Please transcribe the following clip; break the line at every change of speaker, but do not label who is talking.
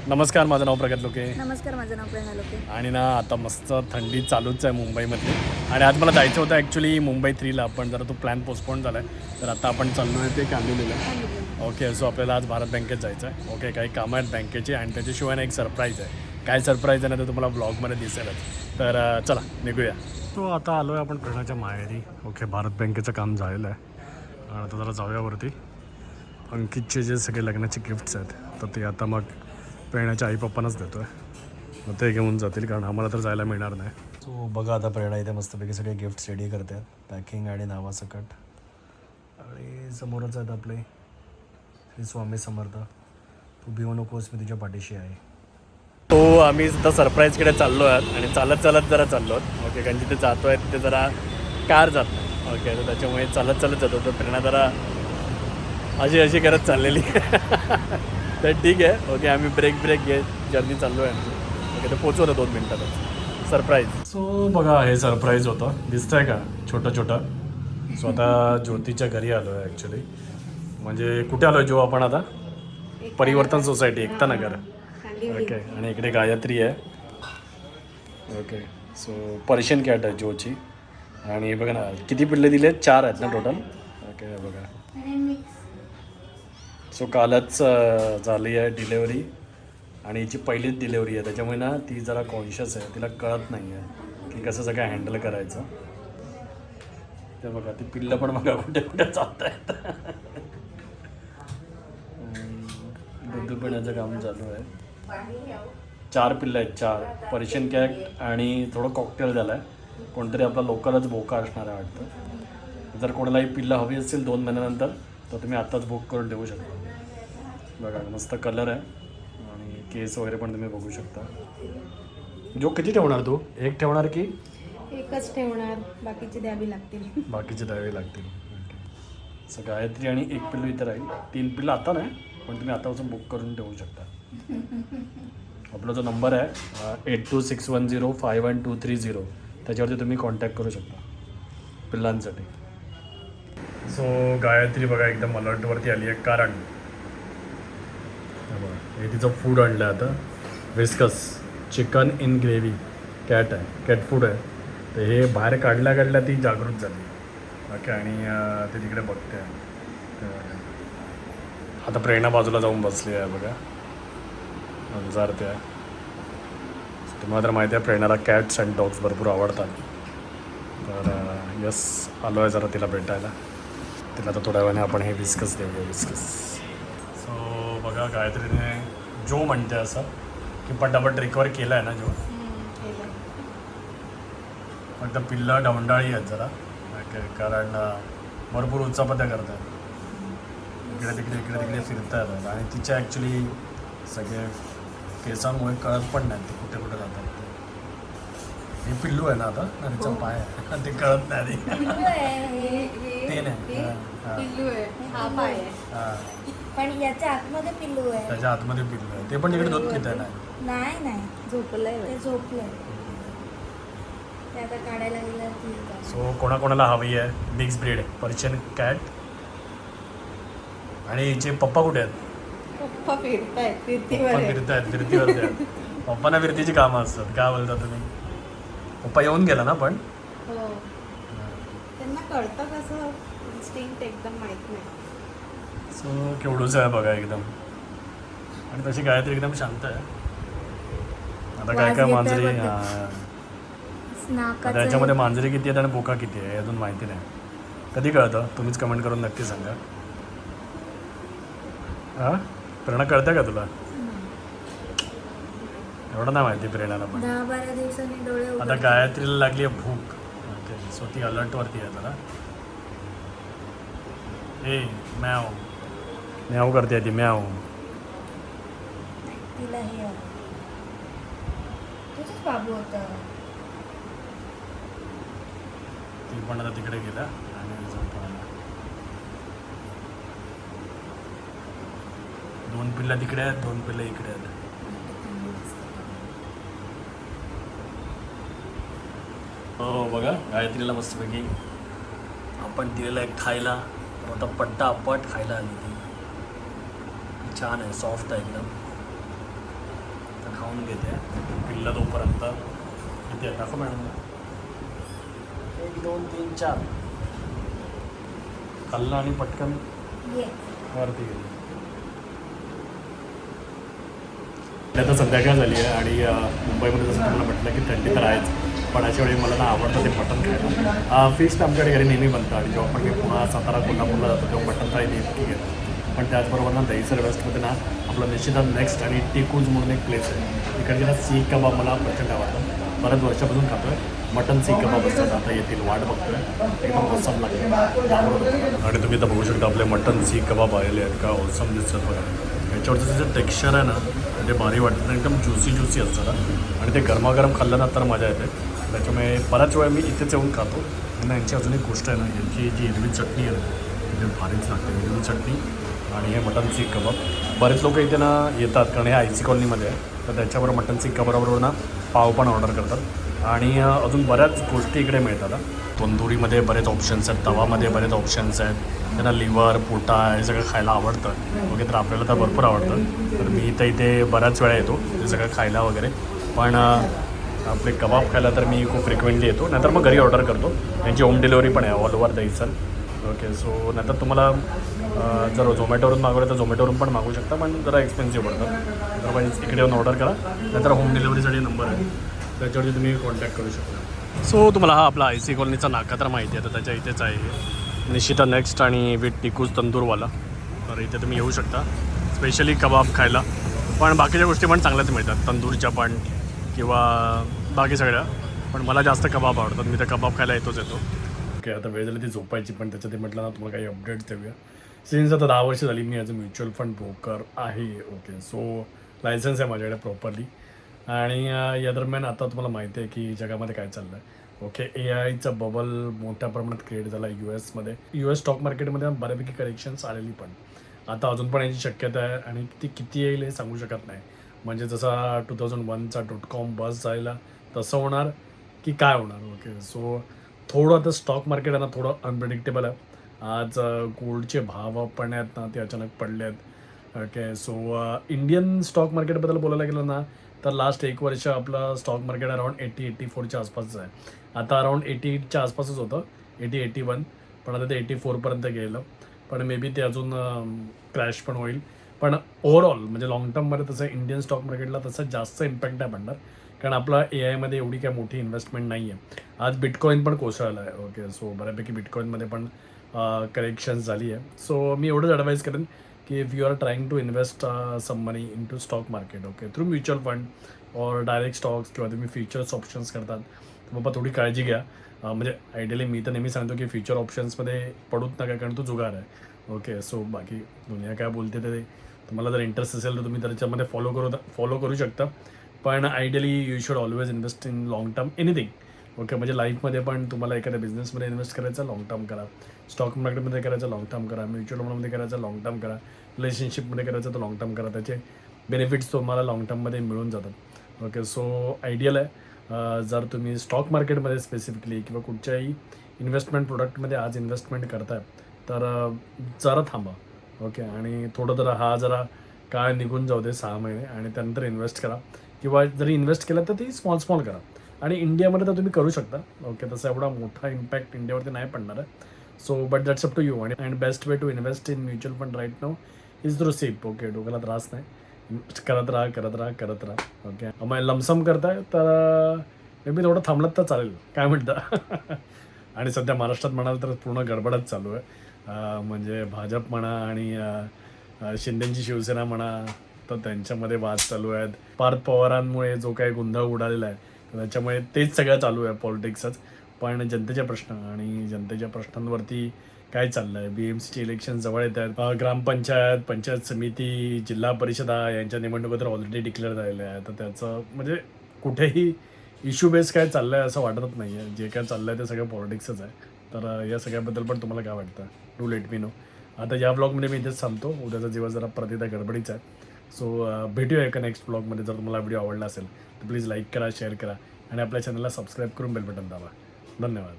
नमस्कार, माझं नाव प्रगत लोके
नमस्कार, माझं नाव प्रेरणा लोके.
आणि ना आता मस्त थंडी चालूच आहे मुंबईमधली. आणि आज मला जायचं होतं ॲक्च्युली मुंबई 3ला, पण जरा तो प्लॅन पोस्टपोन झाला आहे. तर आता आपण चाललो आहे ते कांदिवलीला. ओके, सो आपल्याला आज भारत बँकेत जायचं आहे. ओके, काही कामं आहेत बँकेची आणि त्याच्याशिवाय ना एक सरप्राईज आहे. काय सरप्राईज आहे ना, तर तुम्हाला ब्लॉगमध्ये दिसेलच. तर चला निघूया. तो आता आलो आहे आपण प्रेरणाच्या माहेरी. ओके, भारत बँकेचं काम झालेलं आहे आणि आता जरा जाऊया वरती. अंकितचे जे सगळे लग्नाचे गिफ्ट्स आहेत तर ते आता मग प्रेरणाच्या आई पप्पांनाच देतो आहे. मग ते घेऊन जातील कारण आम्हाला तर जायला मिळणार नाही. सो बघा आता प्रेरणा इथे मस्तपैकी सगळे गिफ्ट्स रेडी करतात, पॅकिंग आणि नावासकट. आणि समोरच आहेत आपले श्री स्वामी समर्थ. तू भिवू नकोस, मी तुझ्या पाठीशी आहे. तो आम्ही सुद्धा सरप्राईजकडे चाललो आहोत आणि चालत चालत जरा चाललो आहोत. ओके, कारण जिथे जातो आहे तिथे जरा कार जात नाही. ओके, तर त्याच्यामुळे चालत चालत जातो. तर प्रेरणा जरा अशी करत चाललेली. तर ठीक आहे. ओके, आम्ही ब्रेक घेत जर्नी चाललो आहे आमची. ओके, तर पोचवतो 2 मिनटातच. सरप्राईज. सो बघा, हे सरप्राईज होतं. दिसतंय का छोटं. सो आता ज्योतीच्या घरी आलो आहे ॲक्च्युली. म्हणजे कुठे आलो आहे जो आपण आता? परिवर्तन सोसायटी, एकता नगर. ओके, आणि इकडे गायत्री आहे. ओके, सो पर्शियन कॅट आहे जोची. आणि बघा ना किती पिल्ले दिले आहेत? 4 आहेत ना टोटल. ओके, बघा. सो कालच झाली आहे डिलेवरी आणि हिची पहिलीच डिलेवरी आहे. त्याच्यामुळे ना ती जरा कॉन्शियस आहे. तिला कळत नाही आहे की कसं सगळं हँडल करायचं. ते बघा, ती पिल्लं पण बघा कुठे चालत आहेत. दूध पिण्याचं काम चालू आहे. 4 पिल्लं आहेत, 4 पर्शियन कॅट आणि थोडं कॉकटेल झालं आहे. कोणतरी आपला लोकलच बोका असणार आहे वाटतं. जर कोणालाही पिल्लं हवी असेल 2 महिन्यानंतर तर तुम्ही आत्ताच बुक करून देऊ शकता. बघा मस्त कलर आहे आणि केस वगैरे पण तुम्ही बघू शकता. जो किती ठेवणार तू? एक ठेवणार की?
एकच ठेवणार, बाकीचे द्यावी लागतील.
बाकीचे द्यावे लागतील. सो गायत्री आणि एक पिल्लू इथं राहील. 3 पिल्लं आता नाही, पण तुम्ही आतापासून बुक करून ठेवू शकता. आपला जो नंबर आहे 8261051230 त्याच्यावरती तुम्ही कॉन्टॅक्ट करू शकता पिल्लांसाठी. सो गायत्री बघा एकदम अलर्टवरती आली आहे कारण हे तिचं फूड आणलं आहे आता. Viscous chicken in gravy cat आहे, कॅट फूड आहे. तर हे बाहेर काढल्या ती जागृत झाली. ओके, आणि ते तिकडे बघते आहे. आता प्रेरणा बाजूला जाऊन बसली आहे बघा, अंजारते आहे. तुम्हाला तर माहिती आहे प्रेरणाला कॅट्स अँड डॉग्स भरपूर आवडतात. तर यस, आलो आहे जरा तिला भेटायला. तिला तर थोड्या वेळाने आपण हे विस्कस देऊया, विस्कस. सो बघा गायत्रीने जो म्हणते असं की पटापट रिकवर केलं आहे ना जो. फक्त पिल्लं ढवंडाळी आहेत जरा. ओके, कारण भरपूर उच्चापत्या करतात, इकडे तिकडे फिरता येतात आणि तिच्या ॲक्च्युली सगळे केसांमुळे कळत पण नाही ते कुठे जातात. हे पिल्लू आहे ना आता, तिचा पाय आहे ते कळत नाही. ते नाही, हां,
पण याच्या आतमध्ये पिल्लू आहे.
त्याच्या आतमध्ये पिल्लू आहे. ते पण इकडे दूध पित आहे.
नाही झोपलंय, ते झोपलंय. ते आता काढायला गेलं.
सो कोणाकोणाला हवी आहे मिक्स ब्रीड पर्शियन कॅट. आणि हिचे पप्पा कुठे आहेत?
पप्पा फिरतायत
फिरतीवरती आहेत. पप्पांना फिरतीची कामं असतात. काय बोलता तुम्ही? पप्पा येऊन गेला ना पण.
हो, त्यांना कळतं कसं इन्स्टिंक्ट एकदम माहित नाही.
सो केवढूच आहे बघा एकदम. आणि तशी गायत्री एकदम शांत आहे. आता काय मांजरी, आता याच्यामध्ये मांजरी किती आहेत आणि बोका किती आहे अजून माहिती नाही. कधी कळतं? तुम्हीच कमेंट करून नक्की सांगा. हां, प्रेरणा कळतं का तुला? एवढं नाही माहिती प्रेरणाला पण.
10-12 दिवसांनी डोळे उघडतात.
आता गायत्रीला लागली आहे भूक. ओके, सो ती अलर्टवरती आहे जरा. ए मॅव मॅव करते ती, मॅव.
तिला हे तुझंच बाबू होतं.
ती पण आता तिकडे गेला आणि झोपायला. 2 पिल्लं तिकडे आहेत, 2 पिल्लं इकडे आहेत. हो बघा, गायत्रीला मस्तपैकी आपण दिलेलं आहे खायला. आता पट्टा खायला आली ती. छान आहे, सॉफ्ट आहे एकदम. खाऊन घेते पिल्ला तोपर्यंत किती आहे दाखव मॅडम 1 2 3 4 खाल्लं आणि पटकन वरती गेली. आता संध्याकाळ झाली आहे आणि मुंबईमध्ये जसं तुम्हाला म्हटलं की थंडी तर आहेच, पण अशा वेळी मला ना आवडतं ते मटण खायला. फिश तर आमच्याकडे घरी नेहमी बनतं आणि जेव्हा पण मी पुन्हा सातारा कोल्हापूरला जातो तेव्हा मटण फ्राय नेहमी घेतो. पण त्याचबरोबर ना दहीसर वेस्टमध्ये ना आपलं निश्चितच नेक्स्ट आणि टिकूज म्हणून एक प्लेस आहे. तिकडचे ना सीख कबाब मला प्रचंड आवडतं. बऱ्याच वर्षापासून खातो आहे. मटन सीख कबाब असतात, आता येतील वाट बघतोय, एकदम ओसम लागेल. आणि तुम्ही आता बघू शकता आपले मटन सीख कबाब आलेले आहेत का, ओसम दिसतात बघा. याच्यावरचं त्याचं टेक्स्चर आहे ना ते भारी वाटतं, एकदम ज्युसी असतं आणि ते गरमागरम खाल्लं ना तर मजा येते. त्याच्यामुळे बऱ्याच वेळा मी इथेच येऊन खातो. आणि यांची अजून एक गोष्ट आहे ना, यांची जी हिरवी चटणी आहे ना ते भारीच लागते. हिरवी चटणी आणि हे मटन सीख कबाब. बरेच लोक इथे ना येतात कारण हे आयसी कॉलनीमध्ये आहे, तर त्याच्याबरोबर मटन सीख कबाबरोबर ना पाव पण ऑर्डर करतात. आणि अजून बऱ्याच गोष्टी इकडे मिळतात. तंदुरीमध्ये बरेच ऑप्शन्स आहेत, तवामध्ये बरेच ऑप्शन्स आहेत. त्यांना लिव्हर पोटा हे सगळं खायला आवडतं वगैरे, तर आपल्याला तर भरपूर आवडतं. तर मी तर इथे बऱ्याच वेळा येतो ते सगळं खायला वगैरे. पण आपले कबाब खायला तर मी खूप फ्रिक्वेंटली येतो, नाहीतर मग घरी ऑर्डर करतो. त्यांची होम डिलिव्हरी पण आहे all over Dahisar. Okay, so नाहीतर तुम्हाला जर झोमॅटोवरून मागवलं तर झोमॅटोवरून पण मागवू शकता, पण जरा एक्सपेन्सिव्ह पडतं. अदरवाईज इकडे येऊन ऑर्डर करा, नाहीतर होम डिलिव्हरीसाठी नंबर आहे त्याच्यावरती तुम्ही कॉन्टॅक्ट करू शकता. सो तुम्हाला हा आपला आयसी कॉलनीचा नाका तर माहिती आहे, तर त्याच्या इथेच आहे निशिता नेक्स्ट आणि विथ टिकूज तंदूरवाला. तर इथे तुम्ही येऊ शकता स्पेशली कबाब खायला, पण बाकीच्या गोष्टी पण चांगल्याच मिळतात तंदूरच्या पण किंवा बाकी सगळ्या. पण मला जास्त कबाब आवडतात, मी तर कबाब खायला येतो. ओके, आता वेळ झाली ती झोपायची, पण त्याच्यात म्हटलं ना तुम्हाला काही अपडेट्स देऊया. सिन्स आता 10 वर्ष झाली मी as a mutual fund broker आहे. ओके, सो लायसन्स आहे माझ्याकडे प्रॉपरली. आणि या दरम्यान आता तुम्हाला माहिती आहे की जगामध्ये काय चाललं आहे. ओके, AIचा बबल मोठ्या प्रमाणात क्रिएट झाला US US स्टॉक मार्केटमध्ये बऱ्यापैकी करेक्शन्स आलेली, पण आता अजून पण याची शक्यता आहे आणि ती किती येईल हे सांगू शकत नाही. म्हणजे जसा 2001चा .com बस झालेला तसं होणार की काय होणार. ओके, सो थोडं आता स्टॉक मार्केट आहे ना थोडं अनप्रिडिक्टेबल आहे. आज गोल्डचे भाव पण आहेत ना ते अचानक पडले आहेत. ओके, सो इंडियन स्टॉक मार्केटबद्दल बोलायला गेलं ना तर लास्ट 1 वर्ष आपलं स्टॉक मार्केट अराउंड 80-84च्या आसपासच आहे. आता अराउंड 88च्या आसपासच होतं, 80-81, पण आता ते 84पर्यंत गेलं. पण मे बी ते अजून क्रॅश पण होईल. पण ओव्हरऑल म्हणजे लाँग टर्ममध्ये तसं इंडियन स्टॉक मार्केटला तसं जास्त इम्पॅक्ट नाही पडणार, कारण आपला AIमध्ये एवढी काय मोठी इन्व्हेस्टमेंट नाही आहे. आज बिटकॉईन पण कोसळला आहे. ओके, सो बऱ्यापैकी बिटकॉईनमध्ये पण करेक्शन्स झाली आहे. सो मी एवढंच ॲडवाईज करेन की if you are trying to invest some money in to stock market, okay, through mutual fund or direct stocks किंवा तुम्ही फ्युचर्स ऑप्शन्स करतात तर बाबा थोडी काळजी घ्या. म्हणजे आयडियली मी तर नेहमी सांगतो की फ्युचर ऑप्शन्समध्ये पडूच नका, कारण तो जुगार आहे. ओके, सो बाकी दुनिया काय बोलते ते तुम्हाला जर इंटरेस्ट असेल तर तुम्ही त्याच्यामध्ये फॉलो करू शकता. पण ideally you should always invest in long term anything. Okay, म्हणजे लाईफमध्ये पण तुम्हाला एखाद्या बिझनेसमध्ये इन्व्हेस्ट करायचं लाँग टर्म करा, स्टॉक मार्केटमध्ये करायचं लाँग टर्म करा, म्युच्युअल फंडमध्ये करायचं लाँग टर्म करा, रिलेशनशिपमध्ये करायचं तर लाँग टर्म करा. त्याचे बेनिफिट्स तुम्हाला लाँग टर्ममध्ये मिळून जातात. ओके, सो आयडियल आहे जर तुम्ही स्टॉक मार्केटमध्ये स्पेसिफिकली किंवा कुठच्याही इन्व्हेस्टमेंट प्रोडक्टमध्ये आज इन्व्हेस्टमेंट करताय तर जरा थांबा. ओके, आणि थोडं जरा काळ निघून जाऊ दे 6 महिने आणि त्यानंतर इन्व्हेस्ट करा, किंवा जरी इन्व्हेस्ट केलं तर ती स्मॉल करा. आणि इंडियामध्ये तर तुम्ही करू शकता. ओके, तसा एवढा मोठा इम्पॅक्ट इंडियावरती नाही पडणार आहे. So but that's up to you. आणि best way to invest in mutual fund right now is through SIP. Okay, डोक्याला त्रास नाही, करत राहा. ओके, मग लमसम करताय तर मे बी थोडं थांबलं तर चालेल, काय म्हणता. आणि सध्या महाराष्ट्रात म्हणाल तर पूर्ण गडबडच चालू आहे. म्हणजे भाजप म्हणा आणि शिंदेची शिवसेना म्हणा, तर त्यांच्यामध्ये वाद चालू आहेत. पार्थ पवारांमुळे जो काही गोंधळ उडालेला आहे त्याच्यामुळे तेच सगळं चालू आहे, पॉलिटिक्सच. पण जनतेचे प्रश्न आणि जनतेच्या प्रश्नांवरती काय चाललं आहे. BMCचे इलेक्शन जवळ येत आहेत. ग्रामपंचायत, पंचायत समिती, जिल्हा परिषदा यांच्या निवडणुका तर ऑलरेडी डिक्लेअर झालेल्या आहे. तर त्याचं म्हणजे कुठेही इश्यू बेस काय चाललं आहे असं वाटतच नाही आहे. जे काय चाललं आहे ते सगळं पॉलिटिक्सच आहे. तर या सगळ्याबद्दल पण तुम्हाला काय वाटतं, डू लेट मी नो. आता या ब्लॉगमध्ये मी इथेच थांबतो. उद्याचा दिवस जरा प्रतिदा गडबडीचा आहे. सो भेटूया एका नेक्स्ट ब्लॉगमध्ये. जर तुम्हाला व्हिडिओ आवडला असेल तर प्लीज लाईक करा, शेअर करा आणि आपल्या चॅनलला सबस्क्राईब करून बेल बटन दाबा. धन्यवाद.